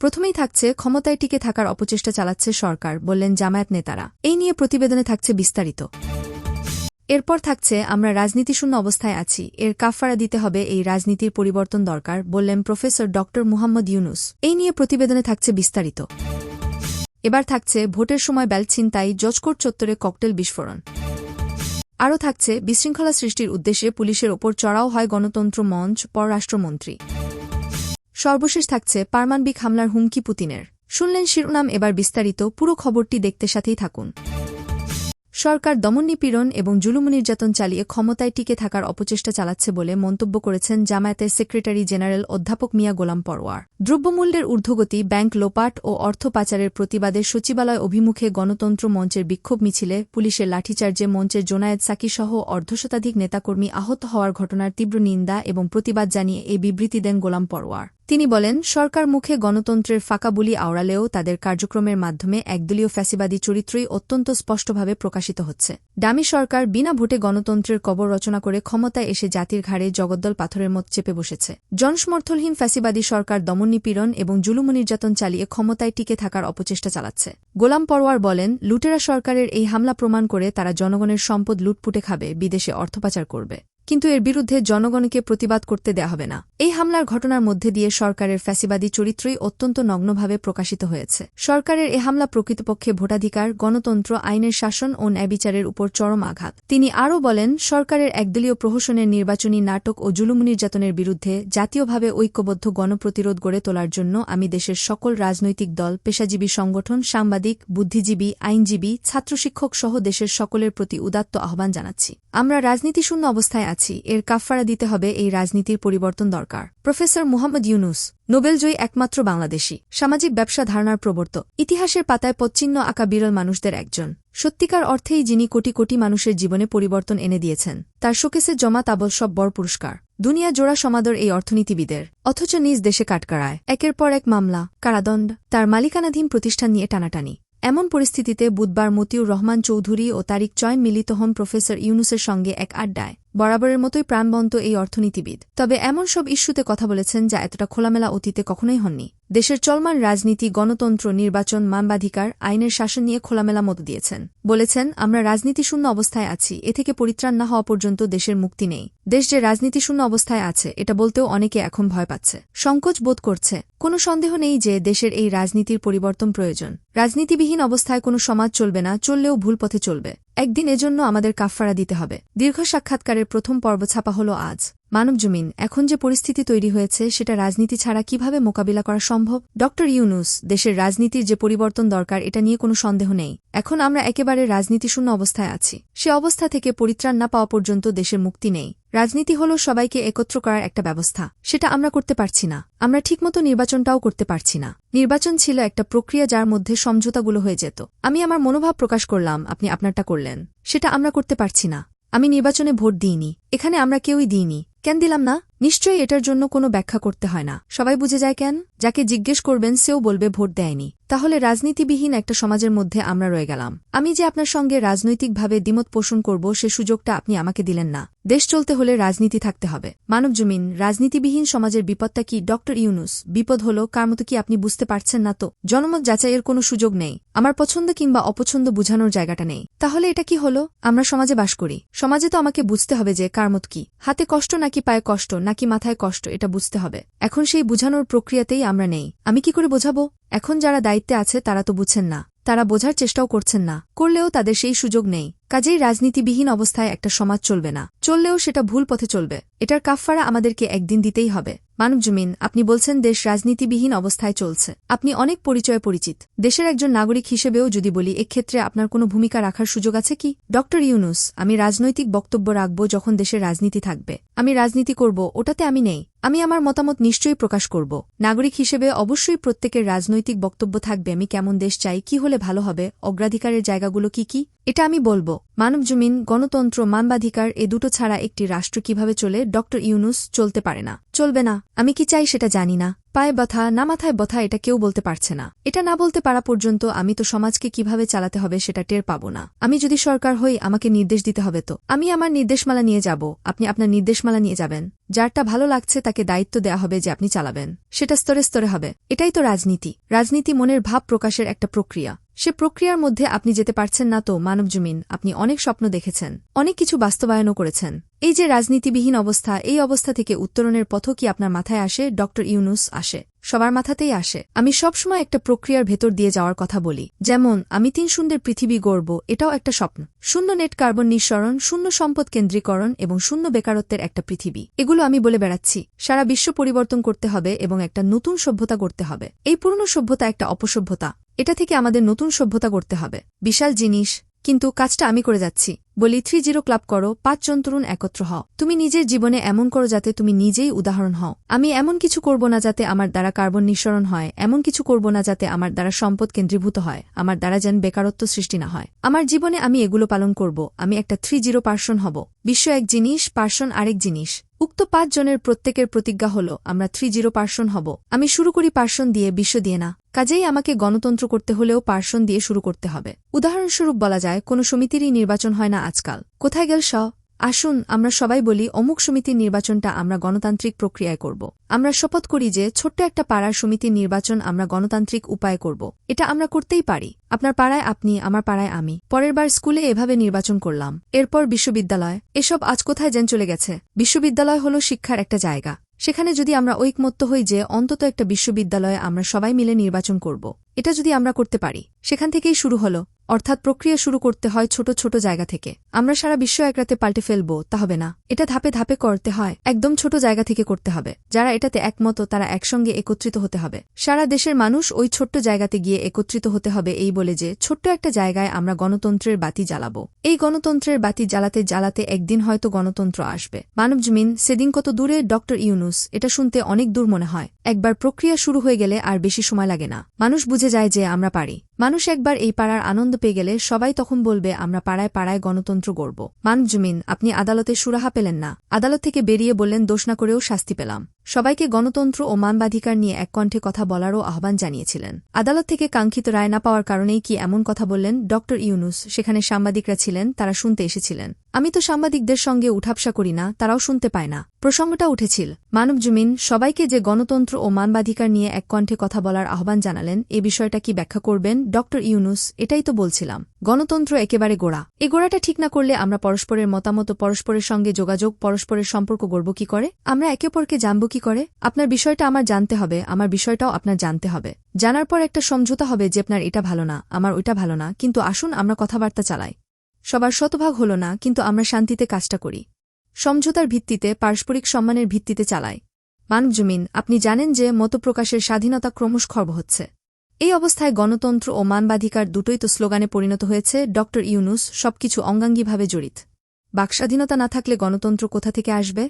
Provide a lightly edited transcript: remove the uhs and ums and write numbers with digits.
প্রথমেই থাকছে ক্ষমতায় টিকে থাকার অপচেষ্টা চালাচ্ছে সরকার, বললেন জামায়াত নেতারা। এই নিয়ে প্রতিবেদনে থাকছে বিস্তারিত। এরপর থাকছে আমরা রাজনীতিশূন্য অবস্থায় আছি, এর কাফফারা দিতে হবে, এই রাজনীতির পরিবর্তন দরকার, বললেন প্রফেসর ড মুহাম্মদ ইউনুস। এই নিয়ে প্রতিবেদনে থাকছে বিস্তারিত। এবার থাকছে ভোটের সময় ব্যালট ছিনতাই, জজকোর্ট চত্বরে ককটেল বিস্ফোরণ। আরও থাকছে বিশৃঙ্খলা সৃষ্টির উদ্দেশ্যে পুলিশের ওপর চড়াও হয় গণতন্ত্র মঞ্চ, পররাষ্ট্রমন্ত্রী। সর্বশেষ থাকছে পারমাণবিক হামলার হুমকি পুতিনের। শুনলেন শিরোনাম, এবার বিস্তারিত। পুরো খবরটি দেখতে সাথেই থাকুন। সরকার দমন-নিপীড়ন এবং জুলুম নির্যাতন চালিয়ে ক্ষমতায় টিকে থাকার অপচেষ্টা চালাচ্ছে বলে মন্তব্য করেছেন জামায়াতের সেক্রেটারি জেনারেল অধ্যাপক মিয়া গোলাম পরোয়ার। দ্রব্যমূল্যের ঊর্ধ্বগতি, ব্যাংক লোপাট ও অর্থ পাচারের প্রতিবাদে সচিবালয় অভিমুখে গণতন্ত্র মঞ্চের বিক্ষোভ মিছিলে পুলিশের লাঠিচার্জে মঞ্চের জোনায়েদ সাকিসহ অর্ধশতাধিক নেতাকর্মী আহত হওয়ার ঘটনার তীব্র নিন্দা এবং প্রতিবাদ জানিয়ে এই বিবৃতি দেন গোলাম পরোয়ার। তিনি বলেন, সরকার মুখে গণতন্ত্রের ফাঁকা বুলি আওড়ালেও তাদের কার্যক্রমের মাধ্যমে একদলীয় ফ্যাসিবাদী চরিত্রই অত্যন্ত স্পষ্টভাবে প্রকাশিত হচ্ছে। ডামি সরকার বিনা ভোটে গণতন্ত্রের কবর রচনা করে ক্ষমতায় এসে জাতির ঘাড়ে জগদ্দল পাথরের মত চেপে বসেছে। জনসমর্থনহীন ফ্যাসিবাদী সরকার দমন-নিপীড়ন এবং জুলুম নির্যাতন চালিয়ে ক্ষমতায় টিকে থাকার অপচেষ্টা চালাচ্ছে। গোলাম পরোয়ার বলেন, লুটেরা সরকারের এই হামলা প্রমাণ করে তারা জনগণের সম্পদ লুটপুটে খাবে, বিদেশে অর্থপাচার করবে, কিন্তু এর বিরুদ্ধে জনগণকে প্রতিবাদ করতে দেয়া হবে না। এই হামলার ঘটনার মধ্যে দিয়ে সরকারের ফ্যাসিবাদী চরিত্রই অত্যন্ত নগ্নভাবে প্রকাশিত হয়েছে। সরকারের এ হামলা প্রকৃতপক্ষে ভোটাধিকার, গণতন্ত্র, আইনের শাসন ও ন্যায়বিচারের উপর চরম আঘাত। তিনি আরও বলেন, সরকারের একদলীয় প্রহসনের নির্বাচনী নাটক ও জুলুম নির্যাতনের বিরুদ্ধে জাতীয়ভাবে ঐক্যবদ্ধ গণপ্রতিরোধ গড়ে তোলার জন্য আমি দেশের সকল রাজনৈতিক দল, পেশাজীবী সংগঠন, সাংবাদিক, বুদ্ধিজীবী, আইনজীবী, ছাত্রশিক্ষক সহ দেশের সকলের প্রতি উদাত্ত আহ্বান জানাচ্ছি। আমরা রাজনীতিশূন্য অবস্থায় আছি, এর কাফফারা দিতে হবে, এই রাজনীতির পরিবর্তন দরকার। প্রফেসর মুহাম্মদ ইউনুস, নোবেলজয়ী একমাত্র বাংলাদেশী, সামাজিক ব্যবসা ধারণার প্রবর্তক, ইতিহাসের পাতায় পদচিহ্ন আঁকা বিরল মানুষদের একজন, সত্যিকার অর্থেই যিনি কোটি কোটি মানুষের জীবনে পরিবর্তন এনে দিয়েছেন। তার শোকেসে জমা তাবল সব বড় পুরস্কার, দুনিয়া জোড়া সমাদর এই অর্থনীতিবিদের, অথচ নিজ দেশে কাটকারায় একের পর এক মামলা, কারাদণ্ড, তার মালিকানাধীন প্রতিষ্ঠান নিয়ে টানাটানি। এমন পরিস্থিতিতে বুধবার মতিউর রহমান চৌধুরী ও তারিক চয়ন মিলিত হন প্রফেসর ইউনুসের সঙ্গে এক আড্ডায়। বরাবরের মতোই প্রাণবন্ত এই অর্থনীতিবিদ তবে এমন সব ইস্যুতে কথা বলেছেন যা এতটা খোলামেলা অতীতে কখনোই হননি। দেশের চলমান রাজনীতি, গণতন্ত্র, নির্বাচন, মানবাধিকার, আইনের শাসন নিয়ে খোলামেলা মত দিয়েছেন। বলেছেন, আমরা রাজনীতিশূন্য অবস্থায় আছি, এ থেকে পরিত্রাণ না হওয়া পর্যন্ত দেশের মুক্তি নেই। দেশ যে রাজনীতিশূন্য অবস্থায় আছে এটা বলতেও অনেকে এখন ভয় পাচ্ছে, সংকোচ বোধ করছে। কোনো সন্দেহ নেই যে দেশের এই রাজনীতির পরিবর্তন প্রয়োজন। রাজনীতিবিহীন অবস্থায় কোনো সমাজ চলবে না, চললেও ভুল পথে চলবে। একদিন এজন্য আমাদের কাফফারা দিতে হবে। দীর্ঘ সাক্ষাৎকারের প্রথম পর্ব ছাপা হল আজ। মানবজমিন, এখন যে পরিস্থিতি তৈরি হয়েছে সেটা রাজনীতি ছাড়া কিভাবে মোকাবিলা করা সম্ভব? ড ইউনুস, দেশের রাজনীতির যে পরিবর্তন দরকার এটা নিয়ে কোনো সন্দেহ নেই। এখন আমরা একেবারে রাজনীতিশূন্য অবস্থায় আছি, সে অবস্থা থেকে পরিত্রাণ না পাওয়া পর্যন্ত দেশের মুক্তি নেই। রাজনীতি হল সবাইকে একত্র করার একটা ব্যবস্থা, সেটা আমরা করতে পারছি না। আমরা ঠিকমতো নির্বাচনটাও করতে পারছি না। নির্বাচন ছিল একটা প্রক্রিয়া যার মধ্যে সমঝোতাগুলো হয়ে যেত। আমি আমার মনোভাব প্রকাশ করলাম, আপনি আপনারটা করলেন, সেটা আমরা করতে পারছি না। আমি নির্বাচনে ভোট দিইনি, এখানে আমরা কেউই দিইনি। কেন দিলাম না? নিশ্চয়ই এটার জন্য কোনো ব্যাখ্যা করতে হয় না, সবাই বুঝে যায় কেন। যাকে জিজ্ঞেস করবেন সেও বলবে ভোট দেয়নি। তাহলে রাজনীতিবিহীন একটা সমাজের মধ্যে আমরা রয়ে গেলাম। আমি যে আপনার সঙ্গে রাজনৈতিকভাবে দ্বিমত পোষণ করব সে সুযোগটা আপনি আমাকে দিলেন না। দেশ চলতে হলে রাজনীতি থাকতে হবে। মানবজমিন, রাজনীতিবিহীন সমাজের বিপদটা কি? ড ইউনুস, বিপদ হল কার মতো কি আপনি বুঝতে পারছেন না তো? জনমত যাচাইয়ের কোনো সুযোগ নেই, আমার পছন্দ কিংবা অপছন্দ বুঝানোর জায়গাটা নেই। তাহলে এটা কি হলো? আমরা সমাজে বাস করি, সমাজে তো আমাকে বুঝতে হবে যে কার মত কি, হাতে কষ্ট নাকি পায়ে কষ্ট নাকি মাথায় কষ্ট, এটা বুঝতে হবে। এখন সেই বুঝানোর প্রক্রিয়াতেই আমরা নেই। আমি কি করে বোঝাবো? এখন যারা দায়িত্বে আছে তারা তো বুঝছেন না, তারা বোঝার চেষ্টাও করছেন না, করলেও তাদের সেই সুযোগ নেই। কাজেই রাজনীতিবিহীন অবস্থায় একটা সমাজ চলবে না, চললেও সেটা ভুল পথে চলবে। এটার কাফফারা আমাদেরকে একদিন দিতেই হবে। মানবজমিন, আপনি বলছেন দেশ রাজনীতিবিহীন অবস্থায় চলছে, আপনি অনেক পরিচয়ে পরিচিত। দেশের একজন নাগরিক হিসেবেও যদি বলি, এক্ষেত্রে আপনার কোনো ভূমিকা রাখার সুযোগ আছে কি? ড ইউনুস, আমি রাজনৈতিক বক্তব্য রাখব যখন দেশের রাজনীতি থাকবে। আমি রাজনীতি করব, ওটাতে আমি নেই। আমি আমার মতামত নিশ্চয়ই প্রকাশ করব। নাগরিক হিসেবে অবশ্যই প্রত্যেকের রাজনৈতিক বক্তব্য থাকবে, আমি কেমন দেশ চাই, কি হলে ভালো হবে, অগ্রাধিকারের জায়গাগুলো কি কি, এটা আমি বলবো। মানবজমিন, গণতন্ত্র, মানবাধিকার এ দুটো ছাড়া একটি রাষ্ট্র কিভাবে চলে? ড ইউনুস, চলতে পারে না, চলবে না। আমি কি চাই সেটা জানি না, পায়ে ব্যথা না মাথায় ব্যথা এটা কেউ বলতে পারছে না। এটা না বলতে পারা পর্যন্ত আমি তো সমাজকে কিভাবে চালাতে হবে সেটা টের পাবো না। আমি যদি সরকার হই আমাকে নির্দেশ দিতে হবে তো আমি আমার নির্দেশমালা নিয়ে যাব, আপনি আপনার নির্দেশমালা নিয়ে যাবেন। যারটা ভালো লাগছে তাকে দায়িত্ব দেয়া হবে যে আপনি চালাবেন। সেটা স্তরে স্তরে হবে। এটাই তো রাজনীতি। রাজনীতি মনের ভাব প্রকাশের একটা প্রক্রিয়া। সে প্রক্রিয়ার মধ্যে আপনি যেতে পারছেন না তো মানব জমিন, আপনি অনেক স্বপ্ন দেখেছেন, অনেক কিছু বাস্তবায়নও করেছেন। এই যে রাজনীতিবিহীন অবস্থা, এই অবস্থা থেকে উত্তরণের পথ কি আপনার মাথায় আসে? ডক্টর ইউনুস আসে, সবার মাথাতেই আসে। আমি সবসময় একটা প্রক্রিয়ার ভেতর দিয়ে যাওয়ার কথা বলি। যেমন আমি ৩ শূন্যের পৃথিবী গড়ব, এটাও একটা স্বপ্ন। শূন্য নেট কার্বন নিঃসরণ, শূন্য সম্পদ কেন্দ্রীকরণ এবং শূন্য বেকারত্বের একটা পৃথিবী, এগুলো আমি বলে বেড়াচ্ছি। সারা বিশ্ব পরিবর্তন করতে হবে এবং একটা নতুন সভ্যতা করতে হবে। এই পুরনো সভ্যতা একটা অপসভ্যতা, এটা থেকে আমাদের নতুন সভ্যতা করতে হবে। বিশাল জিনিস, কিন্তু কাজটা আমি করে যাচ্ছি। বলি 30 ক্লাব করো, 5 জন তরুণ একত্র হও। তুমি নিজের জীবনে এমন করো যাতে তুমি নিজেই উদাহরণ হও। আমি এমন কিছু করব না যাতে আমার দ্বারা কার্বন নিঃসরণ হয়, এমন কিছু করব না যাতে আমার দ্বারা সম্পদ কেন্দ্রীভূত হয়, আমার দ্বারা যেন বেকারত্ব সৃষ্টি না হয়। আমার জীবনে আমি এগুলো পালন করব। আমি একটা 30 পার্সন হব। বিশ্ব এক জিনিস, পার্সন আরেক জিনিস। উক্ত 5 জনের প্রত্যেকের প্রতিজ্ঞা হল আমরা 30 পার্সন হব। আমি শুরু করি পার্সন দিয়ে, বিশ্ব দিয়ে না। কাজেই আমাকে গণতন্ত্র করতে হলেও পার্সন দিয়ে শুরু করতে হবে। উদাহরণস্বরূপ বলা যায়, কোনো সমিতিরই নির্বাচন হয় না আজকাল। কোথায় গেল আসুন আমরা সবাই বলি অমুক সমিতির নির্বাচনটা আমরা গণতান্ত্রিক প্রক্রিয়ায় করব। আমরা শপথ করি যে ছোট্ট একটা পাড়ার সমিতির নির্বাচন আমরা গণতান্ত্রিক উপায়ে করব। এটা আমরা করতেই পারি। আপনার পাড়ায় আপনি, আমার পাড়ায় আমি। পরের বার স্কুলে এভাবে নির্বাচন করলাম। এরপর বিশ্ববিদ্যালয়। এসব আজ কোথায় যেন চলে গেছে। বিশ্ববিদ্যালয় হল শিক্ষার একটা জায়গা। সেখানে যদি আমরা ঐকমত্য হই যে অন্তত একটা বিশ্ববিদ্যালয়ে আমরা সবাই মিলে নির্বাচন করব, এটা যদি আমরা করতে পারি, সেখান থেকেই শুরু হল। অর্থাৎ প্রক্রিয়া শুরু করতে হয় ছোট ছোট জায়গা থেকে। আমরা সারা বিশ্ব এক রাতে পাল্টে ফেলব, তা হবে না। এটা ধাপে ধাপে করতে হয়, একদম ছোট জায়গা থেকে করতে হবে। যারা এটাতে একমত তারা একসঙ্গে একত্রিত হতে হবে। সারা দেশের মানুষ ওই ছোট্ট জায়গাতে গিয়ে একত্রিত হতে হবে, এই বলে যে ছোট্ট একটা জায়গায় আমরা গণতন্ত্রের বাতি জ্বালাব। এই গণতন্ত্রের বাতি জ্বালাতে জ্বালাতে একদিন হয়তো গণতন্ত্র আসবে। মানব জমিন, সেদিন কত দূরে? ডক্টর ইউনুস, এটা শুনতে অনেক দূর মনে হয়। একবার প্রক্রিয়া শুরু হয়ে গেলে আর বেশি সময় লাগে না। মানুষ বুঝে যায় যে আমরা পারি। মানুষ একবার এই পাড়ার আনন্দ পেয়ে গেলে সবাই তখন বলবে আমরা পাড়ায় পাড়ায় গণতন্ত্র গড়ব। মানব জমিন, আপনি আদালতে সুরাহা পেলেন না। আদালত থেকে বেরিয়ে বললেন দোষ না করেও শাস্তি পেলাম। সবাইকে গণতন্ত্র ও মানবাধিকার নিয়ে এক কণ্ঠে কথা বলারও আহ্বান জানিয়েছিলেন। আদালত থেকে কাঙ্ক্ষিত রায় না পাওয়ার কারণেই কি এমন কথা বললেন ডক্টর ইউনুস? সেখানে সাংবাদিকরা ছিলেন, তারা শুনতে এসেছিলেন। আমি তো সাংবাদিকদের সঙ্গে উঠাপসা করি না, তারাও শুনতে পায় না। প্রসঙ্গটা উঠেছিল। মানব জমিন সবাইকে যে গণতন্ত্র ও মানবাধিকার নিয়ে এক কণ্ঠে কথা বলার আহ্বান জানালেন, এ বিষয়টা কি ব্যাখ্যা করবেন ডক্টর ইউনুস? এটাই তো বলছিলাম, গণতন্ত্র একেবারে গোড়া। এই গোড়াটা ঠিক না করলে আমরা পরস্পরের মতামত, পরস্পরের সঙ্গে যোগাযোগ, পরস্পরের সম্পর্ক গড়ব কি করে? আমরা একে অপরকে জানব কি করে? আপনার বিষয়টা আমার জানতে হবে, আমার বিষয়টাও আপনার জানতে হবে। জানার পর একটা সমঝোতা হবে যে আপনার এটা ভালো না, আমার ওইটা ভালো না, কিন্তু আসুন আমরা কথাবার্তা চালাই। সবার শতভাগ হল না, কিন্তু আমরা শান্তিতে কাজটা করি। সমঝোতার ভিত্তিতে, পারস্পরিক সম্মানের ভিত্তিতে চালাই। মানব জমিন, আপনি জানেন যে মতপ্রকাশের স্বাধীনতা ক্রমশ খর্ব হচ্ছে। এই অবস্থায় গণতন্ত্র ও মানবাধিকার দুটোই তো স্লোগানে পরিণত হয়েছে। ডক্টর ইউনুস, সবকিছু অঙ্গাঙ্গিভাবে জড়িত। বাকস্বাধীনতা না থাকলে গণতন্ত্র কোথা থেকে আসবে?